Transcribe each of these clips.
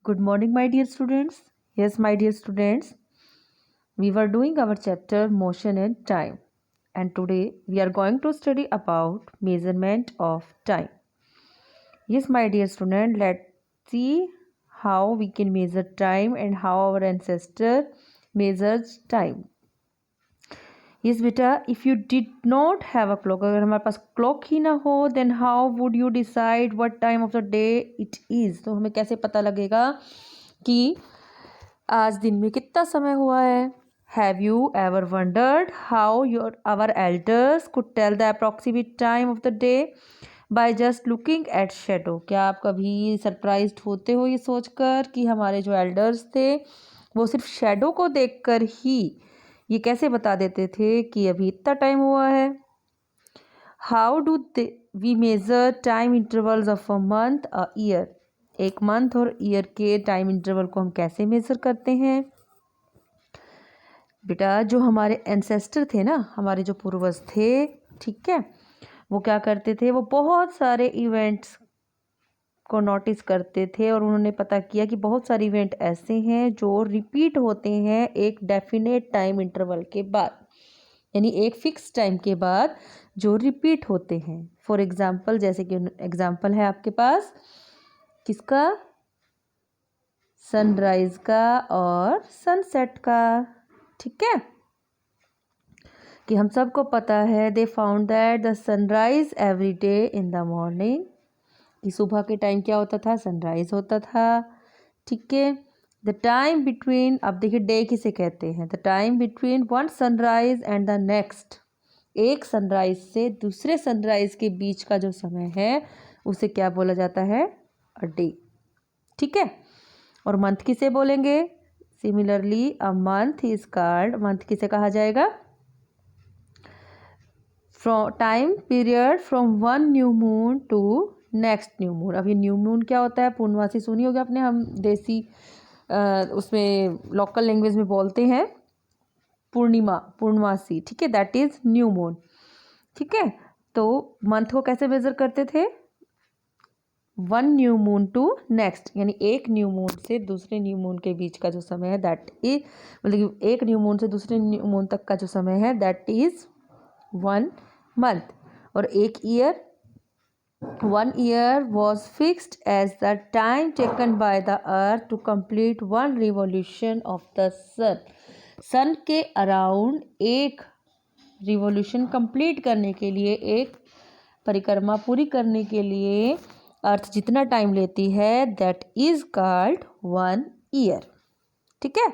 Good morning, my dear students. Yes, my dear students, we were doing our chapter Motion and Time, and today we are going to study about measurement of time. Yes, my dear student, let's see how we can measure time and how our ancestor measures time. Yes, beta, if you did not have a clock, अगर हमारे पास clock ही ना हो, then how would you decide what time of the day it is? तो हमें कैसे पता लगेगा कि आज दिन में कितना समय हुआ है? Have you ever wondered how our elders could tell the approximate time of the day by just looking at shadow? क्या आप कभी सरप्राइज्ड होते हो ये सोचकर कि हमारे जो एल्डर्स थे वो सिर्फ शेडो को देखकर ही ये कैसे बता देते थे कि अभी इतना टाइम हुआ है? How do we measure time intervals of a month a year? एक मंथ और ईयर के टाइम इंटरवल को हम कैसे मेजर करते हैं? बेटा, जो हमारे एंसेस्टर थे ना, हमारे जो पूर्वज थे, ठीक है, वो क्या करते थे? वो बहुत सारे इवेंट्स को नोटिस करते थे और उन्होंने पता किया कि बहुत सारे इवेंट ऐसे हैं जो रिपीट होते हैं एक डेफिनेट टाइम इंटरवल के बाद, यानी एक फिक्स टाइम के बाद जो रिपीट होते हैं. फॉर एग्जांपल, जैसे कि एग्जांपल है आपके पास किसका? सनराइज का और सनसेट का. ठीक है, कि हम सबको पता है they found that the sunrise every day in the morning, कि सुबह के टाइम क्या होता था? सनराइज होता था. ठीक है, द टाइम बिटवीन, अब देखिए डे किसे कहते हैं? The time between one sunrise and the next, एक सनराइज से दूसरे सनराइज के बीच का जो समय है उसे क्या बोला जाता है? A day. ठीक है, और मंथ किसे बोलेंगे? Similarly a month is called, month किसे कहा जाएगा? From time period from one new moon to next new moon. अब ये न्यू मून क्या होता है? पूर्णमासी सुनी होगी आपने, हम देसी उसमें लोकल लैंग्वेज में बोलते हैं पूर्णिमा, पूर्णमासी. ठीक है, दैट इज न्यू मून. ठीक है, तो मंथ को कैसे मेजर करते थे? One new moon to next, यानी एक न्यू मून से दूसरे न्यू मून के बीच का जो समय है दैट इज, मतलब एक न्यू मून से दूसरे न्यू मून तक का जो समय है दैट इज वन मंथ. और एक year, one year was fixed as the time taken by the earth to complete one revolution of the sun. सन के अराउंड एक रिवॉल्यूशन कंप्लीट करने के लिए, एक परिक्रमा पूरी करने के लिए अर्थ जितना टाइम लेती है that is called one year. ठीक है,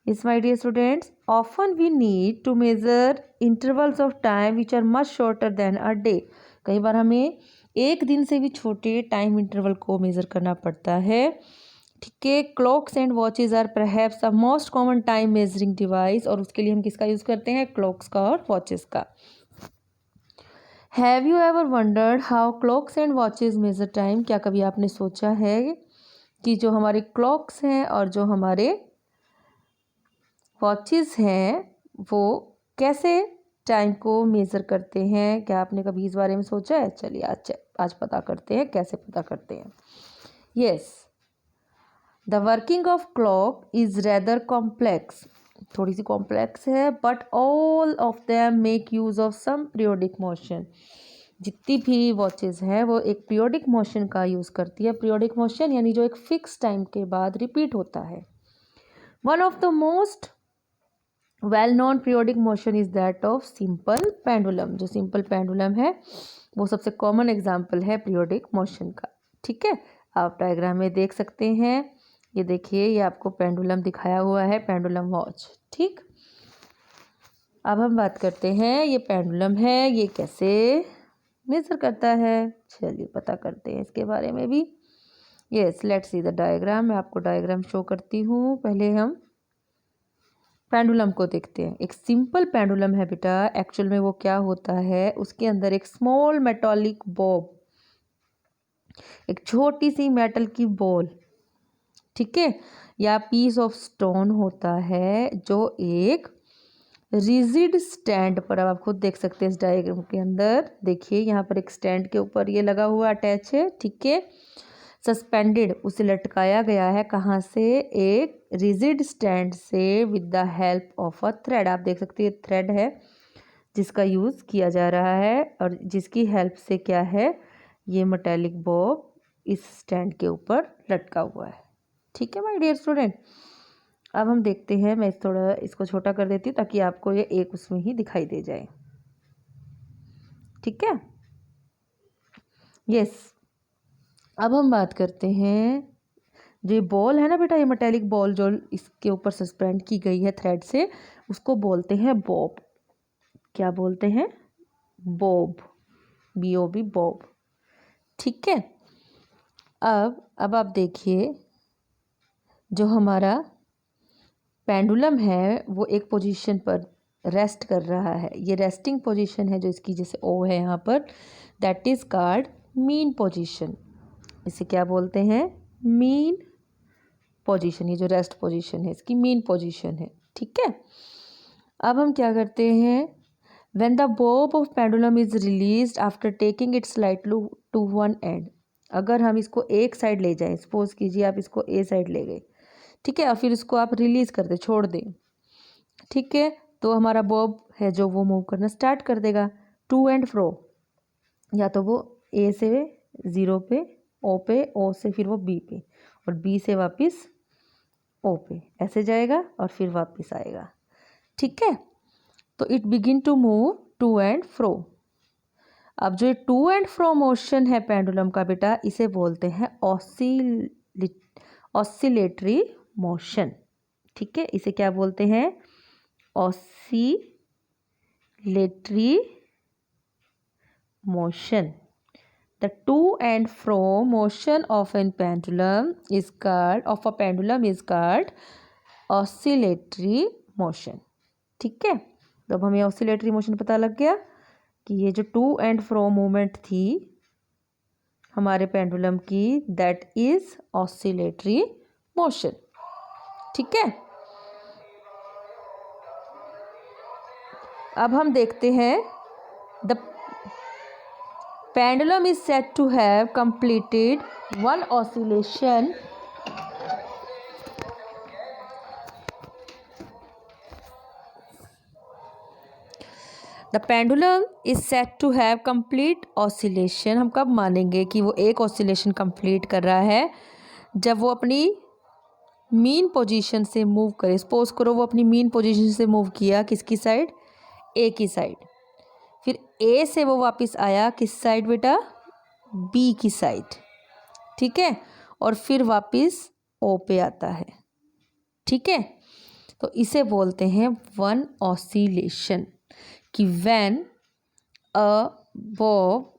Yes, my dear students, often we need to measure intervals of time which are much shorter than a day. कई बार हमें एक दिन से भी छोटे टाइम इंटरवल को मेज़र करना पड़ता है. ठीक है, clocks and watches are perhaps the most common time measuring device, और उसके लिए हम किसका यूज़ करते हैं? क्लॉक्स का और वॉचेस का. Have you ever wondered how clocks and watches measure time? क्या कभी आपने सोचा है कि जो हमारे क्लॉक्स हैं और जो हमारे वॉचेस हैं वो कैसे टाइम को मेज़र करते हैं? क्या आपने कभी इस बारे में सोचा है? चलिए आज पता करते हैं कैसे पता करते हैं. Yes, the working of clock is rather complex, थोड़ी सी कॉम्प्लेक्स है, but all of them make use of some periodic motion. जितनी भी वॉचेस हैं वो एक पीरियोडिक मोशन का यूज़ करती है. पीरियोडिक मोशन यानी जो एक फिक्स टाइम के बाद रिपीट होता है. One of the most well known periodic motion is that of simple pendulum. जो सिंपल पेंडुलम है वो सबसे कॉमन एग्जाम्पल है पीरियोडिक मोशन का. ठीक है, आप डायग्राम में देख सकते हैं. ये देखिए, ये आपको पेंडुलम दिखाया हुआ है, पेंडुलम वॉच. ठीक, अब हम बात करते हैं ये पेंडुलम है, ये कैसे मेजर करता है. चलिए पता करते हैं इसके बारे में भी. Yes, let's see the diagram. मैं आपको डायग्राम शो करती हूँ. पहले हम पेंडुलम को देखते हैं. एक सिंपल पेंडुलम है बेटा, एक्चुअल में वो क्या होता है? उसके अंदर एक स्मॉल मेटालिक बॉब, एक छोटी सी मेटल की बॉल, ठीक है, या पीस ऑफ स्टोन होता है जो एक रिजिड स्टैंड पर, अब आप खुद देख सकते हैं इस डायग्राम के अंदर. देखिए यहाँ पर एक स्टैंड के ऊपर ये लगा हुआ अटैच है. ठीक है, सस्पेंडेड उसे लटकाया गया है, कहाँ से, एक रिजिड स्टैंड से with the help of a thread. आप देख सकते हैं थ्रेड है जिसका यूज़ किया जा रहा है और जिसकी हेल्प से क्या है, ये मेटेलिक बॉब इस स्टैंड के ऊपर लटका हुआ है। ठीक है माय डियर स्टूडेंट। अब हम देखते हैं, मैं थोड़ा इसको छोटा कर देती हूँ ताकि आपको ये एक उसमें ही दिखाई दे जाए। ठीक है, यस। अब हम बात करते हैं, जो ये बॉल है ना बेटा, ये मेटेलिक बॉल जो इसके ऊपर सस्पेंड की गई है थ्रेड से, उसको बोलते हैं बॉब। क्या बोलते हैं, बॉब, BOB, बॉब। ठीक है, अब आप देखिए, जो हमारा पेंडुलम है वो एक पोजीशन पर रेस्ट कर रहा है। ये रेस्टिंग पोजीशन है जो इसकी, जैसे O है यहाँ पर, that is called mean position. इसे क्या बोलते हैं, मीन पोजीशन। ये जो रेस्ट पोजीशन है इसकी मीन पोजीशन है। ठीक है, अब हम क्या करते हैं, when the bob of pendulum is released after taking it slightly to one end. अगर हम इसको एक साइड ले जाएं, सपोज कीजिए आप इसको ए साइड ले गए, ठीक है, और फिर इसको आप रिलीज कर दें, छोड़ दें, ठीक है, तो हमारा बॉब है जो वो मूव करना स्टार्ट कर देगा टू एंड फ्रो। या तो वो ए से 0 पे, O पे, O से फिर वो B पे, और B से वापस O पे, ऐसे जाएगा और फिर वापस आएगा। ठीक है, तो it begin to move to and fro. अब जो टू एंड फ्रो मोशन है पेंडुलम का बेटा, इसे बोलते हैं ऑसिलेटरी मोशन। ठीक है, इसे क्या बोलते हैं, oscillatory motion. The to and fro motion of a pendulum is called oscillatory motion। ठीक है, तो अब हमें ऑसिलेटरी मोशन पता लग गया कि ये जो टू एंड फ्रो मूवमेंट थी हमारे पेंडुलम की, दैट इज ऑसिलेटरी मोशन। ठीक है, अब हम देखते हैं, the pendulum is said to have completed one oscillation the pendulum is said to have complete oscillation। हम कब मानेंगे कि वो एक ऑसिलेशन कंप्लीट कर रहा है, जब वो अपनी मीन पोजीशन से मूव करे। सपोज करो वो अपनी मीन पोजीशन से मूव किया, किसकी साइड, ए की साइड, फिर ए से वो वापस आया किस साइड बेटा, बी की साइड। ठीक है, और फिर वापस ओ पे आता है। ठीक है, तो इसे बोलते हैं वन ऑसिलेशन, कि व्हेन अ बॉब,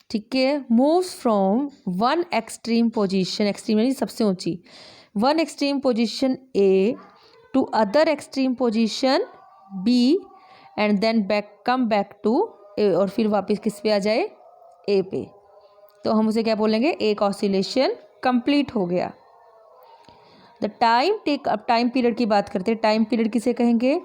ठीक है, moves from one extreme position, extreme यानी सबसे ऊंची, one extreme position A to other extreme position B and then come back to A, और फिर वापस किस पे आ जाए, ए पे, तो हम उसे क्या बोलेंगे, एक ऑसिलेशन कंप्लीट हो गया। द टाइम टेक, अब टाइम पीरियड की बात करते हैं, टाइम पीरियड किसे कहेंगे,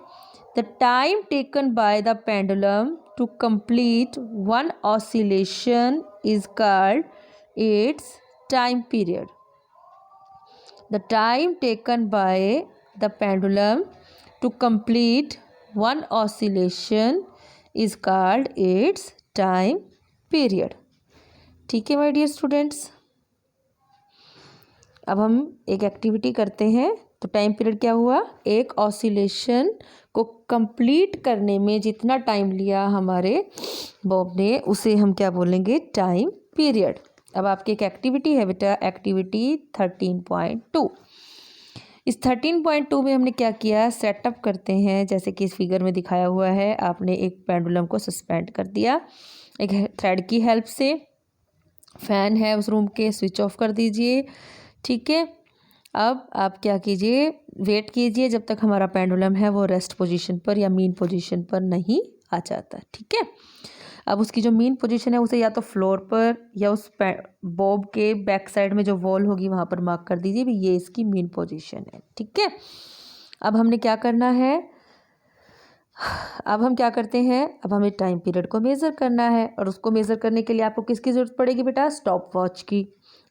the time taken by the pendulum to complete one oscillation is called its time period. The time taken by the pendulum to complete one oscillation is called its time period. ठीक है my dear students, अब हम एक activity करते हैं। तो time period क्या हुआ, एक ऑसिलेशन को कंप्लीट करने में जितना टाइम लिया हमारे बॉब ने, उसे हम क्या बोलेंगे, टाइम पीरियड। अब आपकी एक एक्टिविटी है बेटा, एक्टिविटी 13.2। इस 13.2 में हमने क्या किया, सेटअप करते हैं, जैसे कि इस फिगर में दिखाया हुआ है। आपने एक पेंडुलम को सस्पेंड कर दिया एक थ्रेड की हेल्प से, फैन है उस रूम के, स्विच ऑफ कर दीजिए। ठीक है, अब आप क्या कीजिए, वेट कीजिए जब तक हमारा पेंडुलम है वो रेस्ट पोजीशन पर या मीन पोजीशन पर नहीं आ जाता। ठीक है, अब उसकी जो मीन पोजीशन है उसे या तो फ्लोर पर या उस बॉब के बैक साइड में जो वॉल होगी वहाँ पर मार्क कर दीजिए भी ये इसकी मीन पोजीशन है। ठीक है, अब हमने क्या करना है, अब हम क्या करते हैं, अब हमें टाइम पीरियड को मेज़र करना है, और उसको मेज़र करने के लिए आपको किसकी ज़रूरत पड़ेगी बेटा, स्टॉप वॉच की।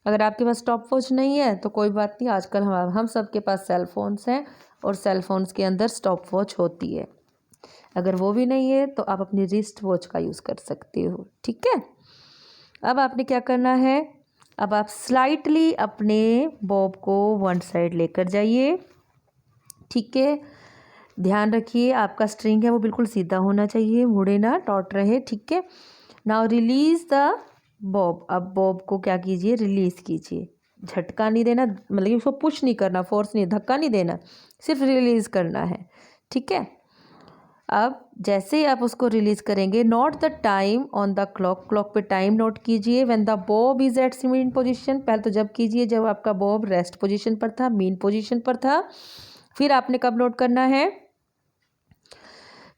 अगर आपके पास स्टॉप वॉच नहीं है तो कोई बात नहीं, आजकल हम सबके पास सेल फोन्स हैं और सेल फोन्स के अंदर स्टॉप वॉच होती है। अगर वो भी नहीं है तो आप अपनी रिस्ट वॉच का यूज़ कर सकते हो। ठीक है, अब आपने क्या करना है, अब आप स्लाइटली अपने बॉब को वन साइड लेकर जाइए। ठीक है, ध्यान रखिए आपका स्ट्रिंग है वो बिल्कुल सीधा होना चाहिए, मुड़े ना, टॉट रहे। ठीक है, नाउ रिलीज द बॉब। अब बॉब को क्या कीजिए, रिलीज कीजिए। झटका नहीं देना, मतलब उसको पुश नहीं करना, फोर्स नहीं, धक्का नहीं देना, सिर्फ रिलीज करना है। ठीक है, अब जैसे ही आप उसको रिलीज करेंगे, note the time on the clock, clock पे टाइम नोट कीजिए। When the bob is at mean position, पहले तो जब कीजिए जब आपका बॉब रेस्ट पोजीशन पर था, मीन पोजीशन पर था। फिर आपने कब नोट करना है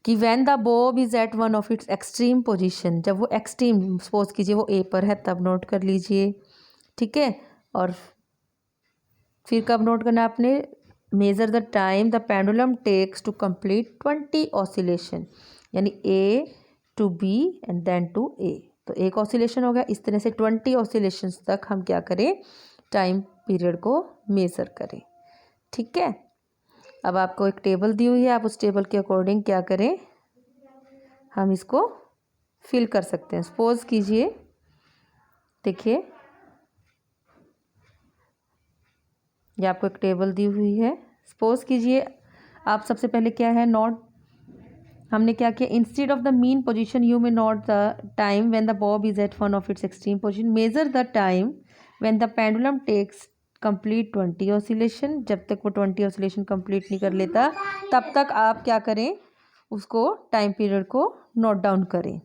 कि when the bob is at one of its extreme position, जब वो एक्सट्रीम, सपोज कीजिए वो ए पर है, तब नोट कर लीजिए। ठीक है, और फिर कब नोट करना है आपने, measure the time the pendulum takes to complete 20 oscillation, यानी A to B and then to A. तो एक ऑसिलेशन हो गया, इस तरह से 20 ऑसिलेशंस तक हम क्या करें, टाइम पीरियड को मेज़र करें। ठीक है, अब आपको एक टेबल दी हुई है, आप उस टेबल के अकॉर्डिंग क्या करें, हम इसको फिल कर सकते हैं। सपोज कीजिए, देखिए ये आपको एक टेबल दी हुई है। सपोज कीजिए आप सबसे पहले क्या है, नोट, हमने क्या किया, instead of the mean position you में note the time when the bob is at one of its extreme position, measure the time when the pendulum takes complete 20 oscillation. जब तक वो 20 ऑसिलेशन कंप्लीट नहीं कर लेता तब तक आप क्या करें, उसको टाइम पीरियड को नोट डाउन करें।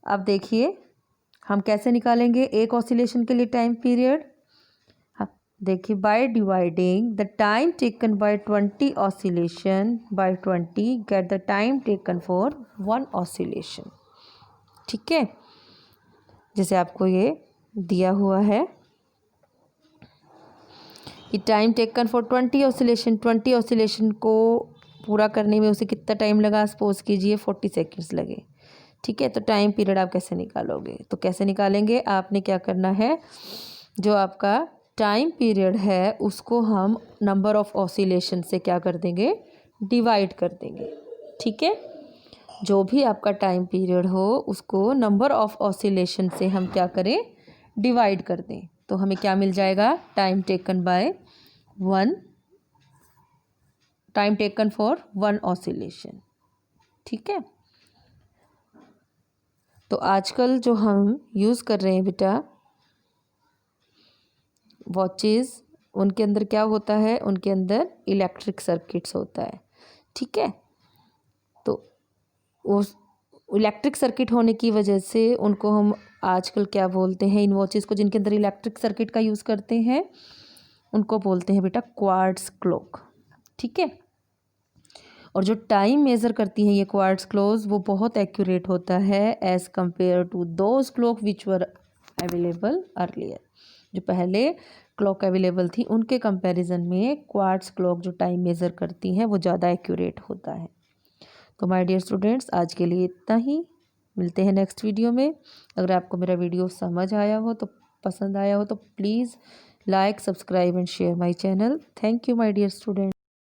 अब देखिए हम कैसे निकालेंगे एक ऑसिलेशन के लिए टाइम पीरियड। देखिए, by dividing the time taken by 20 oscillation by 20 get the time taken for 1 oscillation. ठीक है, जैसे आपको ये दिया हुआ है कि time taken for 20 oscillation, 20 oscillation को पूरा करने में उसे कितना टाइम लगा, सपोज कीजिए 40 सेकेंड्स लगे। ठीक है, तो टाइम पीरियड आप कैसे निकालोगे, तो कैसे निकालेंगे, आपने क्या करना है, जो आपका टाइम पीरियड है उसको हम नंबर ऑफ ऑसिलेशन से क्या कर देंगे, डिवाइड कर देंगे। ठीक है, जो भी आपका टाइम पीरियड हो उसको नंबर ऑफ ऑसिलेशन से हम क्या करें, डिवाइड कर दें। तो हमें क्या मिल जाएगा, time taken bye 1, time taken for 1 oscillation. ठीक है, तो आजकल जो हम यूज़ कर रहे हैं बेटा वॉचेस, उनके अंदर क्या होता है, उनके अंदर इलेक्ट्रिक सर्किट्स होता है। ठीक है, तो उस इलेक्ट्रिक सर्किट होने की वजह से उनको हम आजकल क्या बोलते हैं, इन वॉचेस को जिनके अंदर इलेक्ट्रिक सर्किट का यूज़ करते हैं उनको बोलते हैं बेटा क्वार्ट्ज क्लॉक। ठीक है, और जो टाइम मेज़र करती हैं ये क्वार्ट्ज क्लॉक वो बहुत एक्यूरेट होता है as compare to those clock which were available earlier. जो पहले क्लॉक अवेलेबल थी उनके कंपैरिजन में क्वार्ट्ज क्लॉक जो टाइम मेज़र करती हैं वो ज़्यादा एक्यूरेट होता है। तो माय डियर स्टूडेंट्स, आज के लिए इतना ही, मिलते हैं नेक्स्ट वीडियो में। अगर आपको मेरा वीडियो समझ आया हो, तो पसंद आया हो, तो please like, subscribe and share my channel. Thank you my dear student.